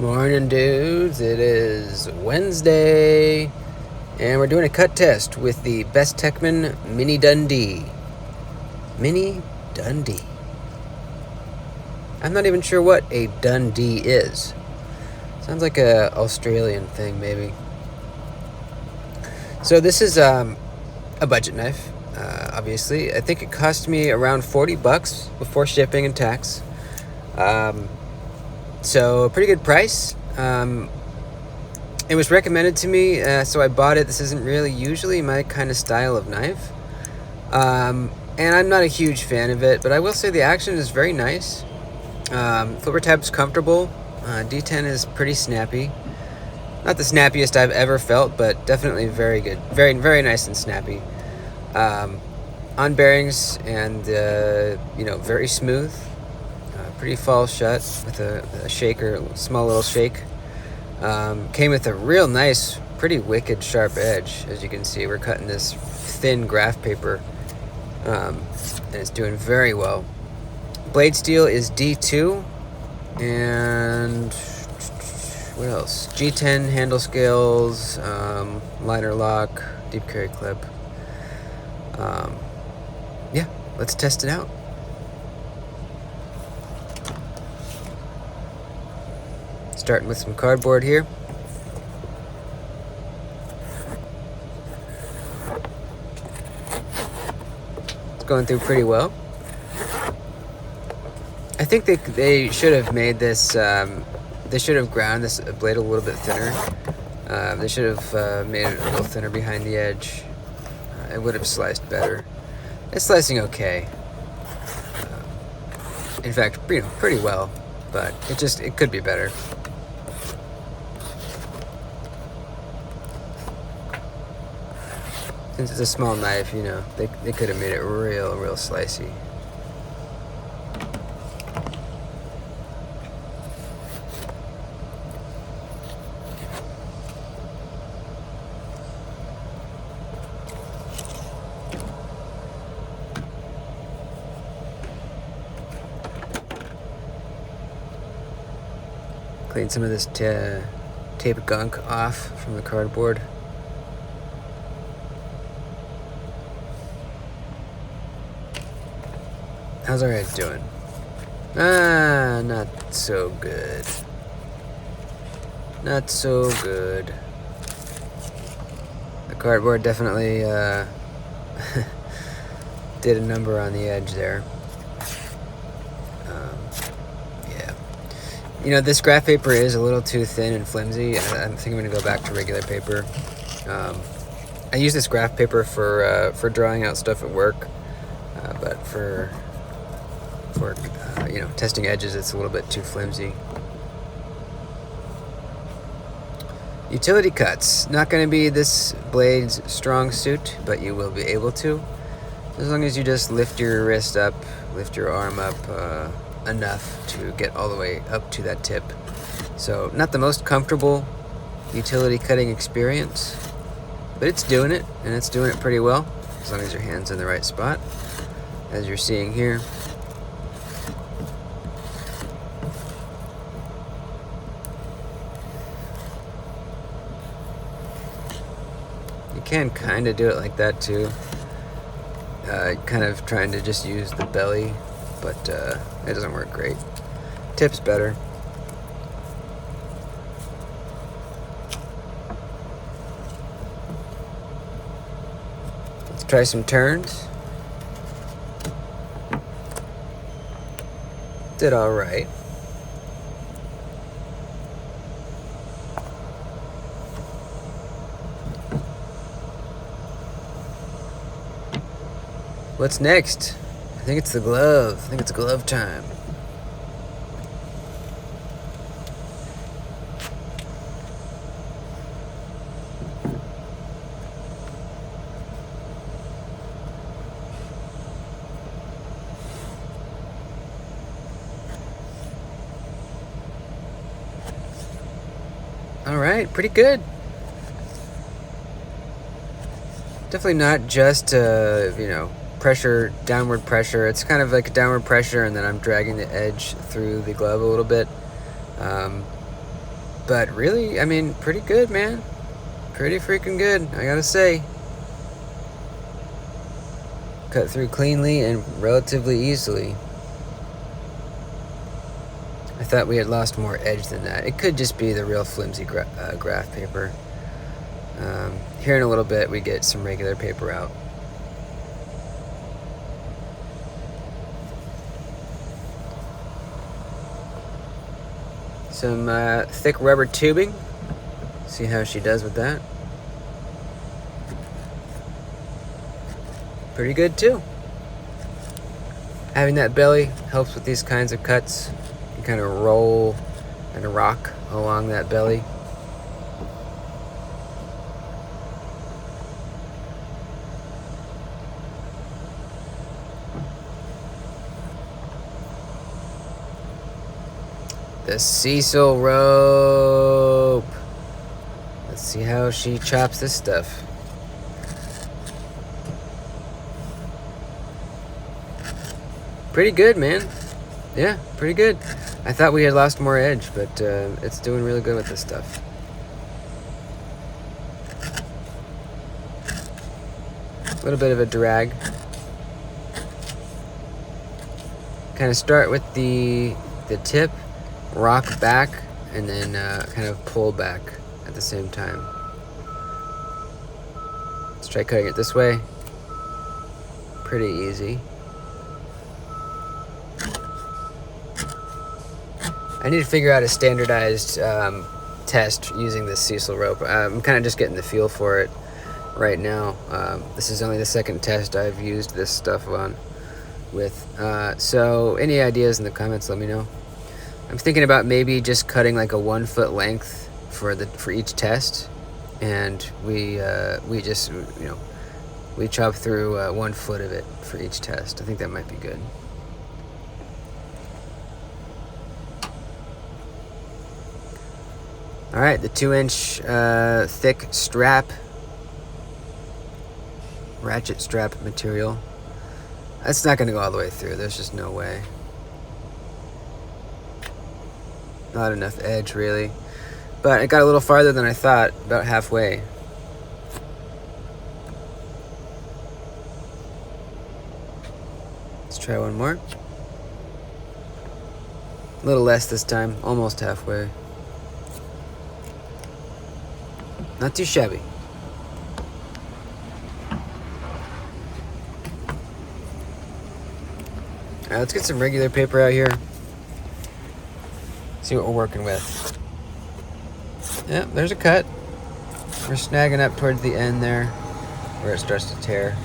Morning, dudes. It is Wednesday, and we're doing a cut test with the Bestechman Mini Dundee. Mini Dundee. I'm not even sure what a Dundee is. Sounds like a Australian thing, maybe. So this is a budget knife, obviously. I think it cost me around $40 before shipping and tax. So a pretty good price. It was recommended to me, so I bought it. This isn't really usually my kind of style of knife. And I'm not a huge fan of it, but I will say the action is very nice. Flipper tab's comfortable. D10 is pretty snappy. Not the snappiest I've ever felt, but definitely very good. Very, very nice and snappy. On bearings and, very smooth. Pretty fall shut with a shaker, small little shake. Came with a real nice, pretty wicked sharp edge. As you can see, we're cutting this thin graph paper, and it's doing very well. Blade steel is D2, and what else? G10 handle scales, liner lock, deep carry clip. Yeah, let's test it out. Starting with some cardboard here. It's going through pretty well. I think they should have made this, they should have ground this blade a little bit thinner. They should have made it a little thinner behind the edge. It would have sliced better. It's slicing okay. In fact, pretty well, but it could be better. Since it's a small knife, they could have made it real slicey. Clean some of this tape gunk off from the cardboard. How's our edge doing? Not so good. Not so good. The cardboard definitely did a number on the edge there. Yeah. This graph paper is a little too thin and flimsy. I think I'm going to go back to regular paper. I use this graph paper for drawing out stuff at work, but for testing edges, it's a little bit too flimsy. Utility cuts. Not going to be this blade's strong suit, but you will be able to. As long as you just lift your wrist up, lift your arm up enough to get all the way up to that tip. So not the most comfortable utility cutting experience, but it's doing it, and it's doing it pretty well, as long as your hand's in the right spot, as you're seeing here. You can kind of do it like that too. Kind of trying to just use the belly, but it doesn't work great. Tip's better. Let's try some turns. Did all right. What's next? I think it's the glove. I think it's glove time. All right, pretty good. Definitely not just, pressure, downward pressure. It's kind of like a downward pressure, and then I'm dragging the edge through the glove a little bit. But really, I mean, pretty good, man. Pretty freaking good, I gotta say. Cut through cleanly and relatively easily. I thought we had lost more edge than that. It could just be the real flimsy graph paper. Here in a little bit, we get some regular paper out. Some thick rubber tubing. See how she does with that. Pretty good too. Having that belly helps with these kinds of cuts. You kind of roll and rock along that belly. The Cecil rope. Let's see how she chops this stuff. Pretty good, man. Yeah, pretty good. I thought we had lost more edge, but it's doing really good with this stuff. A little bit of a drag. Kind of start with the tip, rock back, and then kind of pull back at the same time. Let's try cutting it this way. Pretty easy. I need to figure out a standardized test using this Cecil rope. I'm kind of just getting the feel for it right now. This is only the second test I've used this stuff on with. So any ideas in the comments, let me know. I'm thinking about maybe just cutting like a 1 foot length for each test, and we just we chop through 1 foot of it for each test. I think that might be good. All right, the 2-inch thick strap, ratchet strap material. That's not gonna go all the way through. There's just no way. Not enough edge, really. But it got a little farther than I thought, about halfway. Let's try one more. A little less this time, almost halfway. Not too shabby. All right, let's get some regular paper out here. See what we're working with. Yeah, there's a cut. We're snagging up towards the end there, where it starts to tear.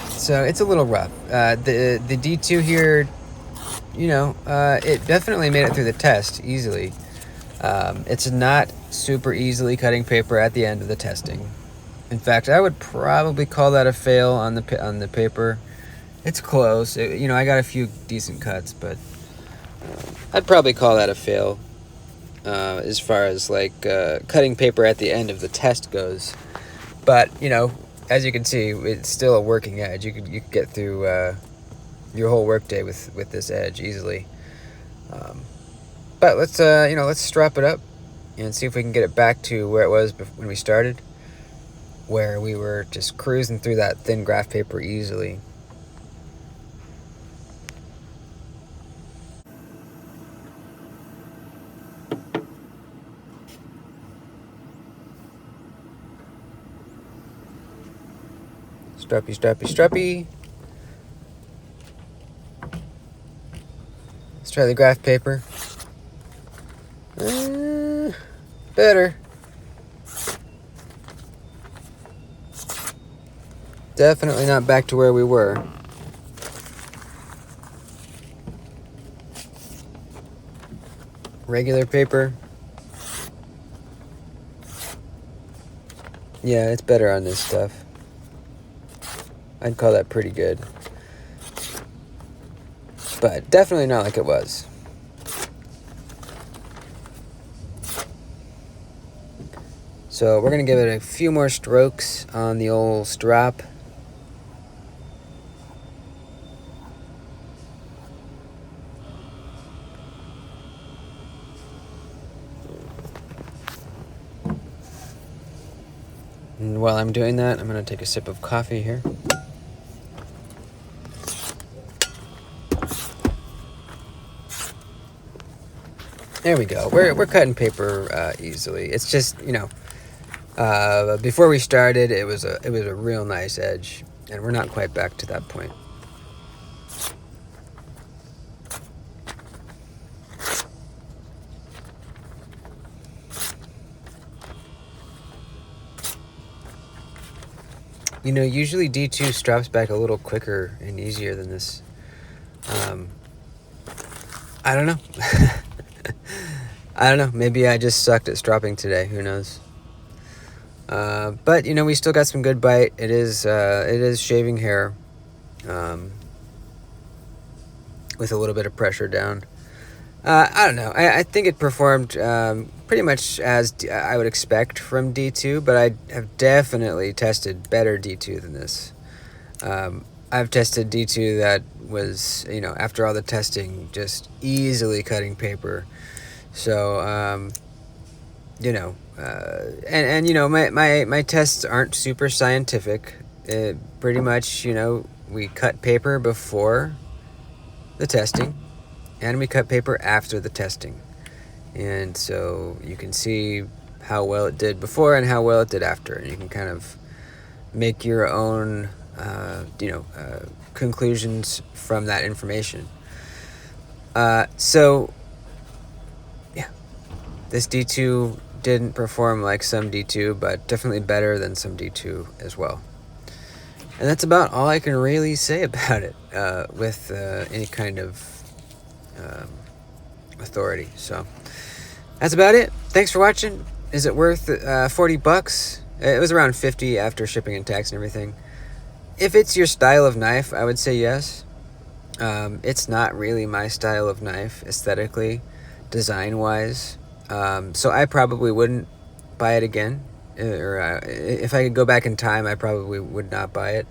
So it's a little rough. The D2 here, it definitely made it through the test easily. It's not super easily cutting paper at the end of the testing. In fact, I would probably call that a fail on the paper. It's close. I got a few decent cuts, but I'd probably call that a fail as far as like cutting paper at the end of the test goes. But as you can see, it's still a working edge. You could get through your whole workday with this edge easily. But let's strap it up and see if we can get it back to where it was when we started, where we were just cruising through that thin graph paper easily. Strappy, strappy, strappy. Let's try the graph paper. Better. Definitely not back to where we were. Regular paper. Yeah, it's better on this stuff. I'd call that pretty good. But definitely not like it was. So we're going to give it a few more strokes on the old strap. And while I'm doing that, I'm going to take a sip of coffee here. There we go. We're cutting paper easily. It's just, you know, before we started, it was a real nice edge, and we're not quite back to that point. You know, usually D2 straps back a little quicker and easier than this. I don't know. I don't know. Maybe I just sucked at stropping today. Who knows? But you know, we still got some good bite. It is shaving hair, with a little bit of pressure down. I don't know. I think it performed pretty much as I would expect from D2, but I have definitely tested better D2 than this. I've tested D2 that was, you know, after all the testing, just easily cutting paper. So, you know, and you know, my tests aren't super scientific. Pretty much, you know, we cut paper before the testing, and we cut paper after the testing. And so you can see how well it did before and how well it did after. And you can kind of make your own, conclusions from that information. So, yeah, this D2 didn't perform like some D2, but definitely better than some D2 as well. And that's about all I can really say about it with any kind of authority. So that's about it. Thanks for watching. Is it worth $40? It was around 50 after shipping and tax and everything. If it's your style of knife, I would say yes. It's not really my style of knife aesthetically, design-wise. So I probably wouldn't buy it again. Or if I could go back in time, I probably would not buy it.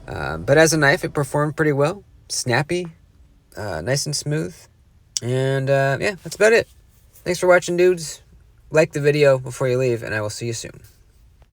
But as a knife, it performed pretty well. Snappy, nice and smooth. And yeah, that's about it. Thanks for watching, dudes. Like the video before you leave, and I will see you soon.